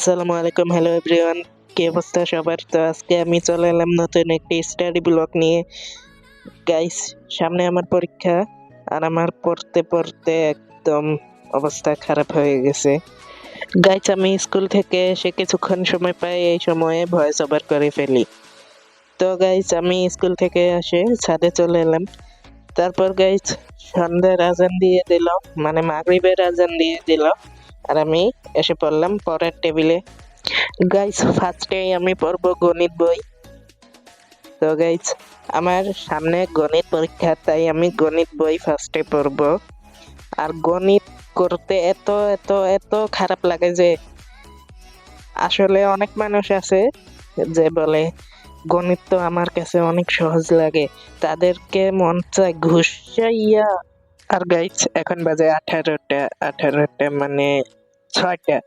আসসালামু আলাইকুম, hello everyone. কি অবস্থা সবার? তো আজকে আমি চলে এলাম নতুন একটি স্টাডি ব্লগ নিয়ে। গাইস, সামনে আমার পরীক্ষা, আর আমার পড়তে পড়তে একদম অবস্থা খারাপ হয়ে গেছে। গাইস, আমি স্কুল থেকে এসে কিছুক্ষণ সময় পাই, এই সময়ে ভয়েস ওভার করে ফেলি। তো গাইস, আমি স্কুল থেকে এসে ছাদে চলে এলাম। তারপর গাইস, সন্ধ্যার আজান দিয়ে দিল, মানে মাগরিবের আজান দিয়ে দিল, আর আমি এসে পড়লাম পড়ার টেবিলে। গাইস, ফার্স্টে আমি পড়বো গণিত বই। তো গাইস, আমার সামনে গণিত পরীক্ষা, তাই আমি গণিত বই ফার্স্টে পড়বো। আর গণিত করতে এত এত এত খারাপ লাগে যে, আসলে অনেক মানুষ আছে যে বলে গণিত তো আমার কাছে অনেক সহজ লাগে, তাদেরকে মন চায় ঘুষাইয়া। আর গাইস, এখন বাজে 18টা মানে 6টা।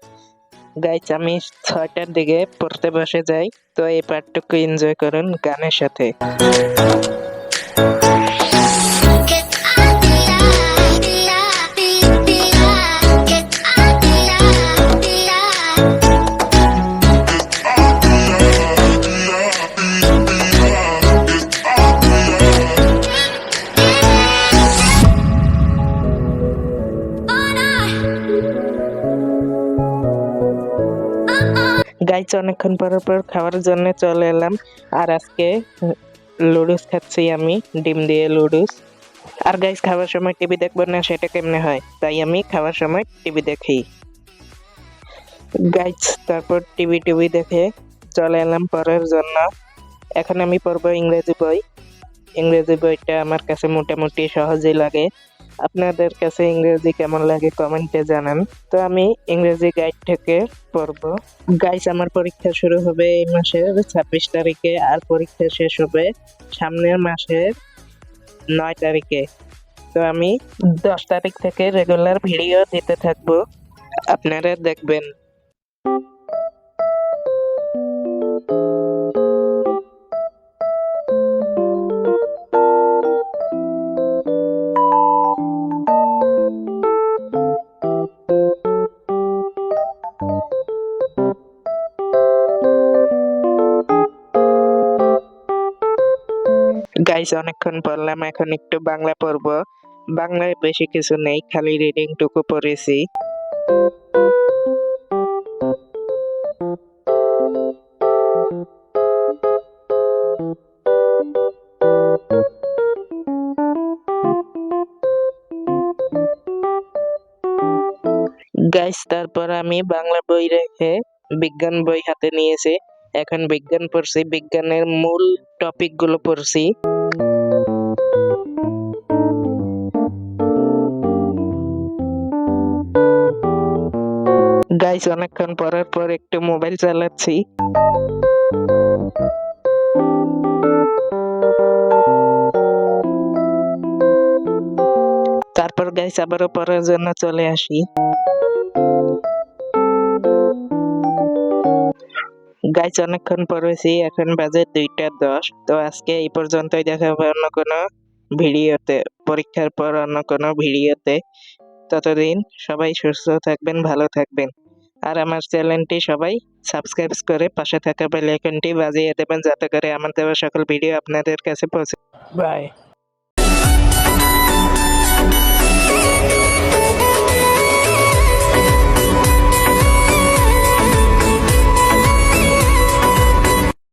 গাইস, আমি 6টার দিকে পড়তে বসে যাই। তো এই পার্টটুকু এনজয় করুন গানের সাথে। গাইস, অনেকক্ষণ পর খাওয়ার জন্য চলে এলাম। আর আজকে লুডুস খাচ্ছি আমি, ডিম দিয়ে লুডুস। আর গাইস, খাওয়ার সময় টিভি দেখবো না সেটা কেমনে হয়, তাই আমি খাওয়ার সময় টিভি দেখি। গাইস, তারপর টিভি দেখে চলে এলাম পড়ার জন্য। এখন আমি পড়বো ইংরেজি বই। ইংরেজি বইটা আমার কাছে মোটামুটি সহজই লাগে। আপনাদের কাছে ইংরেজি কেমন লাগে কমেন্টে জানান। তো আমি ইংরেজি গাইড থেকে পড়বো। গাইস, আমার পরীক্ষা শুরু হবে এই মাসের 26 তারিখে, আর পরীক্ষা শেষ হবে সামনের মাসের 9 তারিখে। তো আমি 10 তারিখ থেকে রেগুলার ভিডিও দিতে থাকবো, আপনারা দেখবেন। গাইস, অনেকক্ষণ পড়লাম, এখন একটু বাংলা পড়বো। বাংলায় বেশি কিছু নেই, খালি রিডিং টুকু পড়েছি। গাইস, তারপর আমি বাংলা বই রেখে বিজ্ঞান বই হাতে নিয়েছি। এখন বিজ্ঞান পড়ছি, বিজ্ঞানের মূল টপিক গুলো পড়ছি। গাইস, অনেকক্ষণ পড়ার পর একটু মোবাইল চালাচ্ছি। তারপর গাইস, আবারও পড়ার জন্য চলে আসি। গাইস, অনেকক্ষণ পড়েছি, এখন বাজে 2টা 10। তো আজকে এই পর্যন্তই, দেখা হবে অন্য কোনো ভিডিওতে, পরীক্ষার পর অন্য কোনো ভিডিওতে। ততদিন সবাই সুস্থ থাকবেন, ভালো থাকবেন। আর আমার চ্যানেলটি সবাই সাবস্ক্রাইব করে পাশে থাকা বেল আইকনটি বাজিয়ে দেবেন, যাতে করে আমার দেওয়া সকল ভিডিও আপনাদের কাছে পৌঁছে। বাই।